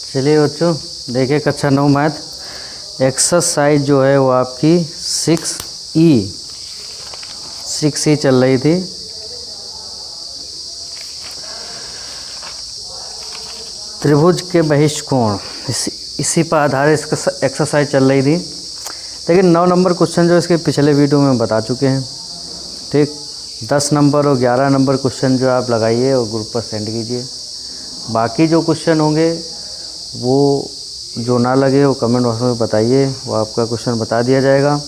चलिए बच्चों, देखिए कक्षा 9 मैथ एक्सरसाइज जो है वो आपकी 6E चल रही थी। त्रिभुज के बहिष्ठ कोण, इसी पर आधारित इसका एक्सरसाइज चल रही थी। लेकिन 9 नंबर क्वेश्चन जो इसके पिछले वीडियो में बता चुके हैं। ठीक, 10 नंबर और 11 नंबर क्वेश्चन जो आप लगाइए और ग्रुप पर सेंड कीजिए। बाकी जो क्वेश्चन होंगे वो जो ना लगे वो कमेंट बॉक्स में बताइए, वो आपका क्वेश्चन बता दिया जाएगा।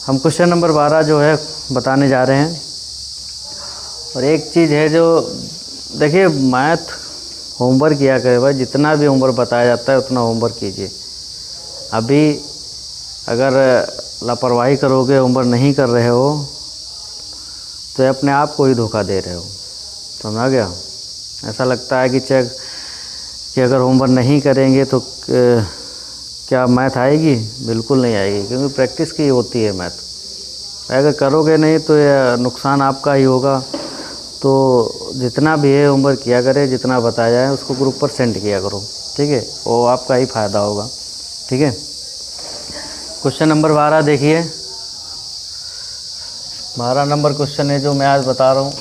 हम क्वेश्चन नंबर 12 जो है बताने जा रहे हैं। और एक चीज़ है जो देखिए, मैथ होमवर्क किया करे भाई, जितना भी होमवर्क बताया जाता है उतना होमवर्क कीजिए। अभी अगर लापरवाही करोगे, होमवर्क नहीं कर रहे हो तो अपने आप को ही धोखा दे रहे हो। समझ गया? ऐसा लगता है कि अगर होमवर्क नहीं करेंगे तो क्या मैथ आएगी? बिल्कुल नहीं आएगी, क्योंकि प्रैक्टिस की होती है मैथ। अगर करोगे नहीं तो नुकसान आपका ही होगा। तो जितना भी है होमवर्क किया करे, जितना बताया जाए उसको ग्रुप पर सेंड किया करो। ठीक है, वो आपका ही फ़ायदा होगा। ठीक है, क्वेश्चन नंबर 12 देखिए। 12 नंबर क्वेश्चन है जो मैं आज बता रहा हूँ।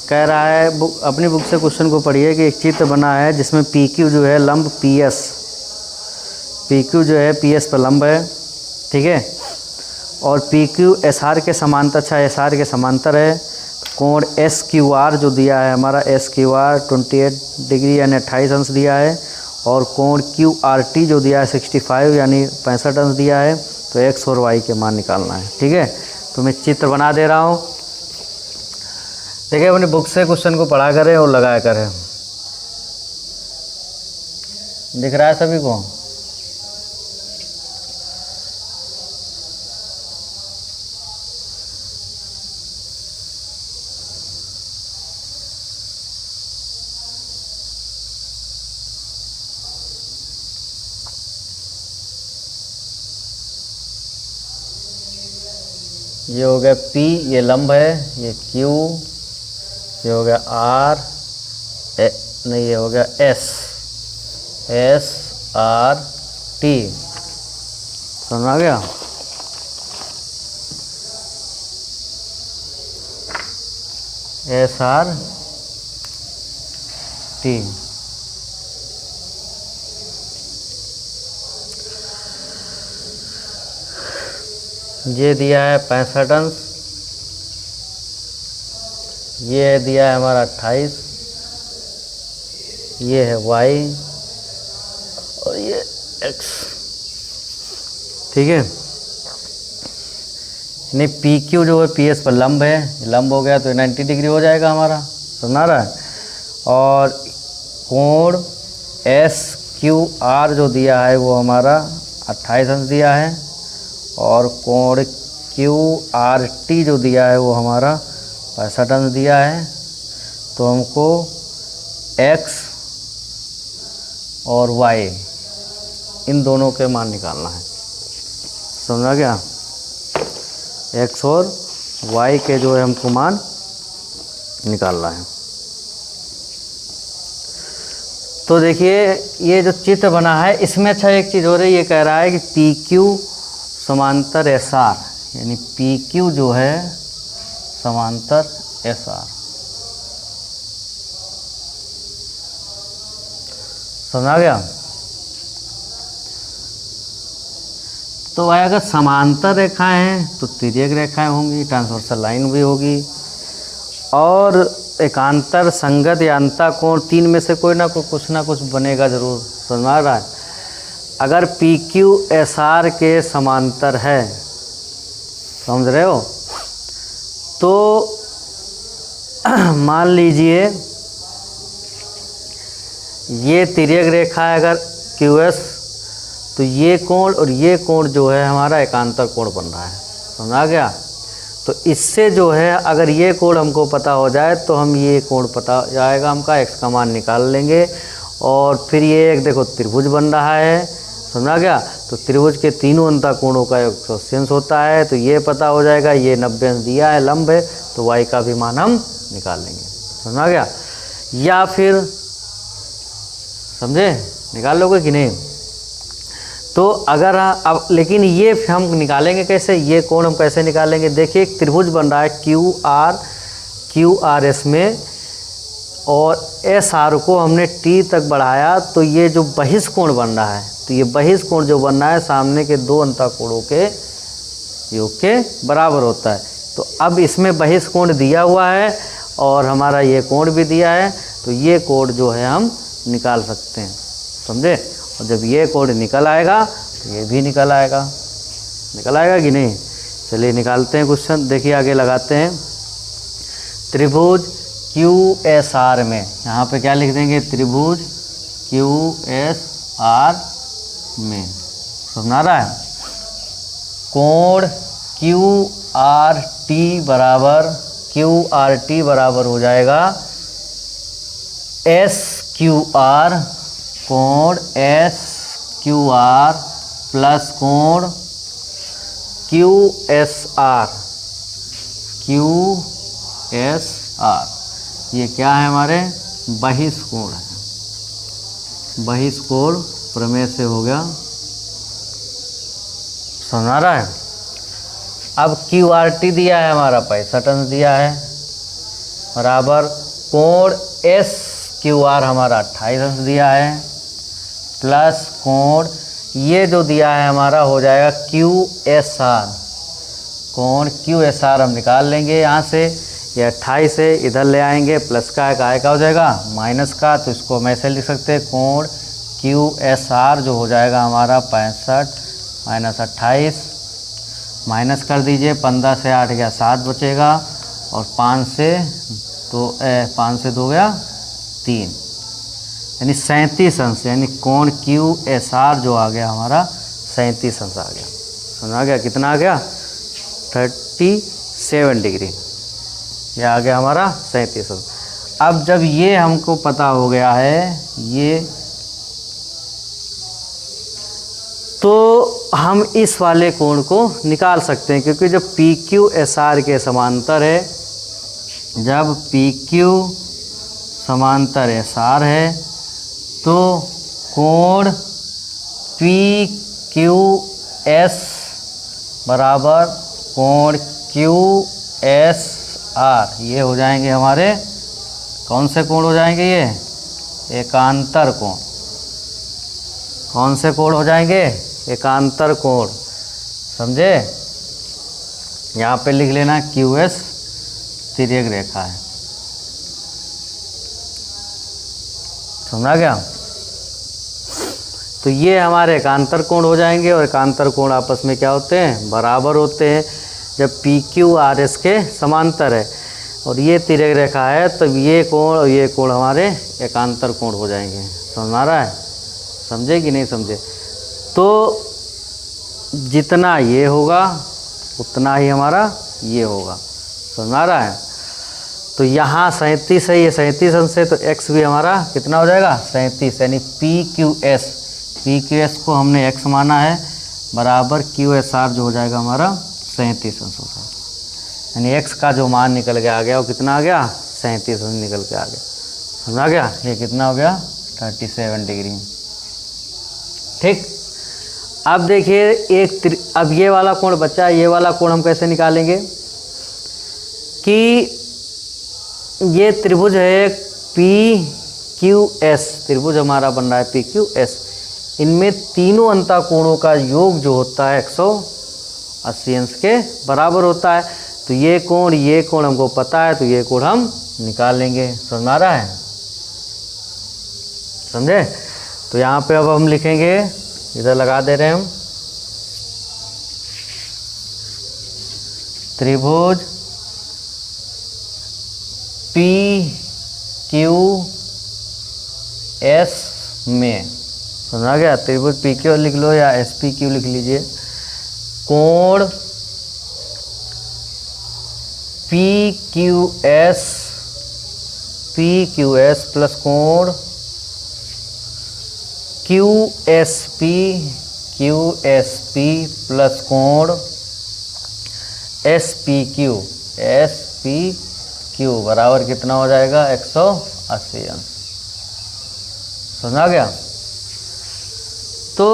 कह रहा है अपनी बुक से क्वेश्चन को पढ़िए कि एक चित्र बना है जिसमें PQ जो है लंब PQ जो है PS पर लंब है। ठीक है, और PQ SR के समांतर, अच्छा SR के समांतर है। कोण SQR जो दिया है हमारा, SQR 28 डिग्री यानी 28 अंश दिया है। और कोण QRT जो दिया है 65 यानी 65 अंश दिया है। तो X और Y के मान निकालना है। ठीक है, तो मैं चित्र बना दे रहा हूँ। देखिए, अपनी बुक से क्वेश्चन को पढ़ा करें और लगाया करें। दिख रहा है सभी को? ये हो गया P, ये लंब है। ये Q, ये हो गया R, नहीं ये हो गया SRT। समझ आ गया? SRT। ये दिया है 65 अंश, ये दिया है हमारा 28, ये है Y और ये X। ठीक है, नहीं PQ जो है PS पर लंब है, लंब हो गया तो 90 डिग्री हो जाएगा हमारा। समझ रहा है? और कोण SQR जो दिया है वो हमारा 28 अंश दिया है। और कोण QRT जो दिया है वो हमारा 65 अंश दिया है। तो हमको X और Y इन दोनों के मान निकालना है। समझा गया? X और Y के जो है हमको मान निकालना है। तो देखिए, ये जो चित्र बना है इसमें अच्छा एक चीज़ हो रही है। ये कह रहा है कि PQ समांतर SR, यानी PQ जो है समांतर SR। समझा गया? तो भाई अगर समांतर रेखाएं हैं तो तिर्यक रेखाएं होंगी, ट्रांसवर्सल लाइन भी होगी। और एकांतर, संगत या अंता कोण, तीन में से कोई ना कोई कुछ ना कुछ बनेगा जरूर। समझ आ रहा है? अगर PQ SR के समांतर है, समझ रहे हो, तो मान लीजिए ये तिर्यक रेखा है अगर QS, तो ये कोण और ये कोण जो है हमारा एकांतर कोण बन रहा है। समझ आ गया? तो इससे जो है अगर ये कोण हमको पता हो जाए तो हम ये कोण पता जाएगा, हमका X का मान निकाल लेंगे। और फिर ये एक देखो त्रिभुज बन रहा है। समझा गया? तो त्रिभुज के तीनों अंतः कोणों का 180 अंश होता है। तो ये पता हो जाएगा, ये 90 अंश दिया है, लंब है, तो Y का भी मान हम निकाल लेंगे। समझा गया? या फिर समझे, निकाल लोगे कि नहीं। तो अगर अब लेकिन ये हम निकालेंगे कैसे, ये कोण हम कैसे निकालेंगे। देखिए एक त्रिभुज बन रहा है क्यू आर एस में, और एस आर को हमने टी तक बढ़ाया, तो ये जो बहिष्कोण बन रहा है, तो ये बहिष्कोण जो बन रहा है सामने के दो अंतःकोणों के योग के बराबर होता है। तो अब इसमें बहिष्कोण दिया हुआ है और हमारा ये कोण भी दिया है, तो ये कोण जो है हम निकाल सकते हैं, समझे। और जब ये कोण निकल आएगा तो ये भी निकल आएगा कि नहीं। चलिए निकालते हैं क्वेश्चन, देखिए आगे लगाते हैं। त्रिभुज क्यू एस आर में, यहाँ पे क्या लिख देंगे, त्रिभुज क्यू एस आर में, समझ आ रहा है। कोण क्यू आर टी बराबर हो जाएगा एस क्यू आर, कोण एस क्यू आर प्लस कोण क्यू एस आर, ये क्या है हमारे बहिष्कोण है, बहिष्कोण प्रमेय से हो गया, समझ आ रहा है। अब क्यू आर टी दिया है हमारा 65 अंश दिया है, बराबर कोण एस क्यू आर हमारा 28 अंश दिया है, प्लस कोण ये जो दिया है हमारा हो जाएगा क्यू एस आर, कोण क्यू एस आर हम निकाल लेंगे यहाँ से, ये 28 से इधर ले आएंगे, प्लस का है, काय का हो जाएगा माइनस का, तो इसको हम ऐसे लिख सकते हैं, कोण क्यू एस आर जो हो जाएगा हमारा 65 माइनस 28, माइनस कर दीजिए, 15 से 8 गया 7 बचेगा, और 5 से 2 गया 3, यानी 37 अंश, यानी कोण क्यू एस आर जो आ गया हमारा 37 अंश आ गया, समझ आ गया। कितना आ गया 37 डिग्री, ये आ गया हमारा 37 अंश। अब जब ये हमको पता हो गया है ये, तो हम इस वाले कोण को निकाल सकते हैं, क्योंकि जब पी क्यू एस आर के समांतर है, जब पी क्यू समांतर एस आर है, तो कोण पी क्यू एस बराबर कोण क्यू एस आर, ये हो जाएंगे हमारे कौन से कोण हो जाएंगे, ये एकांतर कोण। कौन से कोण हो जाएंगे, एकांतर कोण, समझे। यहाँ पे लिख लेना क्यू एस तिर्यक रेखा है, समझा गया। तो ये हमारे एकांतर कोण हो जाएंगे, और एकांतर कोण आपस में क्या होते हैं, बराबर होते हैं। जब पी क्यू आर एस के समांतर है और ये तिर्यक रेखा है, तब ये कोण और ये कोण हमारे एकांतर कोण हो जाएंगे, समझ आ रहा है, समझे कि नहीं समझे। तो जितना ये होगा उतना ही हमारा ये होगा, समझ आ रहा है। तो यहाँ 37 है, ये 37 अंश है, तो x भी हमारा कितना हो जाएगा 37, यानी पी क्यू एस को हमने x माना है, बराबर क्यू एस आर जो हो जाएगा हमारा 37 अंश हो जाएगा, यानी x का जो मान निकल के आ गया वो कितना आ गया 37 अंश निकल के आ गया, समझ आ गया। ये कितना हो गया 37 डिग्री, ठीक। अब देखिए अब ये वाला कोण बचा, ये वाला कोण हम कैसे निकालेंगे कि ये त्रिभुज है पी क्यू एस, त्रिभुज हमारा बन रहा है पी क्यू एस, इनमें तीनों अंतःकोणों का योग जो होता है 180 अंश के बराबर होता है। तो ये कोण हमको पता है, तो ये कोण हम निकाल लेंगे, समझ आ रहा है, समझे। तो यहाँ पे अब हम लिखेंगे, इधर लगा दे रहे हैं हम, त्रिभुज पी क्यू एस में, समझा गया। त्रिभुज पी क्यू लिख लो या एस पी क्यू लिख लीजिए। कोण पी क्यू एस प्लस कोण क्यू एस पी प्लस कोण एस पी क्यू बराबर कितना हो जाएगा 180 अंश, समझ आ गया। तो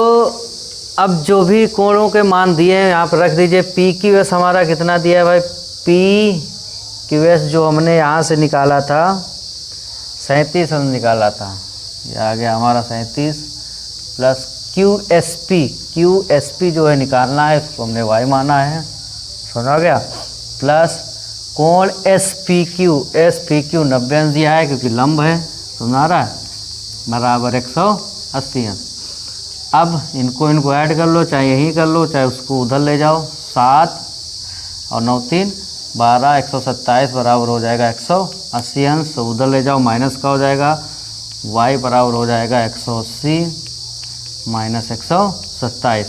अब जो भी कोणों के मान दिए हैं यहाँ पर रख दीजिए। पी क्यू एस हमारा कितना दिया है भाई, पी क्यू एस जो हमने यहाँ से निकाला था 37 हमने निकाला था, ये आ गया हमारा 37 प्लस क्यू एस पी जो है निकालना है, इसको हमने वाई माना है, समझ गया। प्लस कोण एस पी क्यू 90 अंश दिया है क्योंकि लंब है, समझ आ रहा है, बराबर 180 अंश। अब इनको ऐड कर लो, चाहे यहीं कर लो चाहे उसको उधर ले जाओ। 7 और 9 3 12 127 बराबर हो जाएगा 180 अंश। तो उधर ले जाओ, माइनस का हो जाएगा, y बराबर हो जाएगा 180 माइनस 127।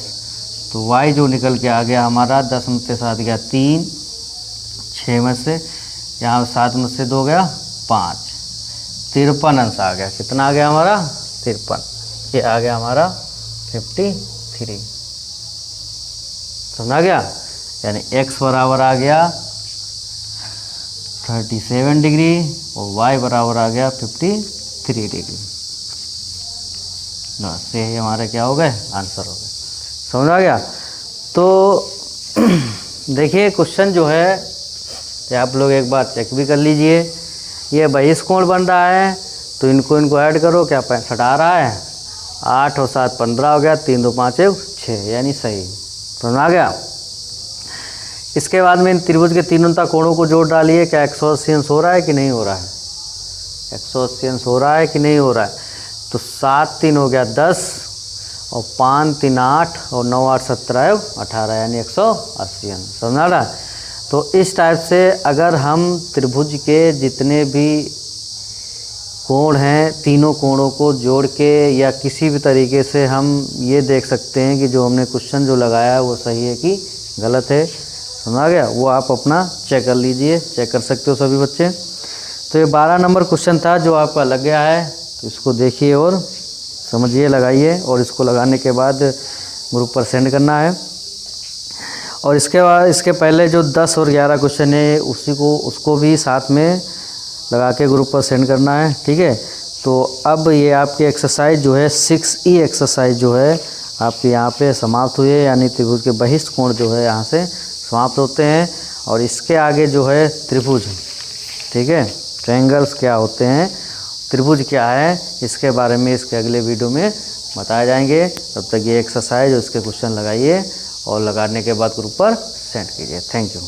तो y जो निकल के आ गया हमारा 10 में से 7 गया 3, 6 में से यहाँ 7 में से 2 गया 5, 53 अंश आ गया। कितना आ गया हमारा 53, ये आ गया हमारा 53। समझा गया, यानी x बराबर आ गया 37 डिग्री और y बराबर आ गया 53 डिग्री। बस ये हमारे क्या हो गए, आंसर हो गए। समझ आ गया। तो देखिए क्वेश्चन जो है ये आप लोग एक बार चेक भी कर लीजिए। ये बहिष्कोण बन रहा है तो इनको ऐड करो, क्या 65 आ रहा है, 8 और 7 15 हो गया, 3 2 5 1 6, यानी सही। समझ आ गया। इसके बाद में इन त्रिभुज के तीनों तक कोणों को जोड़ डालिए, क्या 180 अंश हो रहा है कि नहीं हो रहा है, 180 अंश हो रहा है कि नहीं हो रहा है। तो 7 3 हो गया 10 और 5 3 8 और 9 8 17 18, यानी 180 अंश। समझ आ रहा है। तो इस टाइप से अगर हम त्रिभुज के जितने भी कोण हैं तीनों कोणों को जोड़ के या किसी भी तरीके से हम ये देख सकते हैं कि जो हमने क्वेश्चन जो लगाया है वो सही है कि गलत है। समझ आ गया। वो आप अपना चेक कर लीजिए, चेक कर सकते हो सभी बच्चे। तो ये 12 नंबर क्वेश्चन था जो आपका लग गया है, तो इसको देखिए और समझिए, लगाइए, और इसको लगाने के बाद ग्रुप पर सेंड करना है। और इसके बाद इसके पहले जो 10 और 11 क्वेश्चन है उसको भी साथ में लगा के ग्रुप पर सेंड करना है, ठीक है। तो अब ये आपकी एक्सरसाइज जो है 6E एक्सरसाइज जो है आपके यहाँ पे समाप्त हुई है, यानी त्रिभुज के बहिष्ठ कोण जो है यहाँ से समाप्त होते हैं। और इसके आगे जो है त्रिभुज, ठीक है, ट्रायंगल्स क्या होते हैं, त्रिभुज क्या है, इसके बारे में इसके अगले वीडियो में बताए जाएंगे। तब तक ये एक्सरसाइज और इसके क्वेश्चन लगाइए और लगाने के बाद ग्रुप पर सेंड कीजिए। Thank you.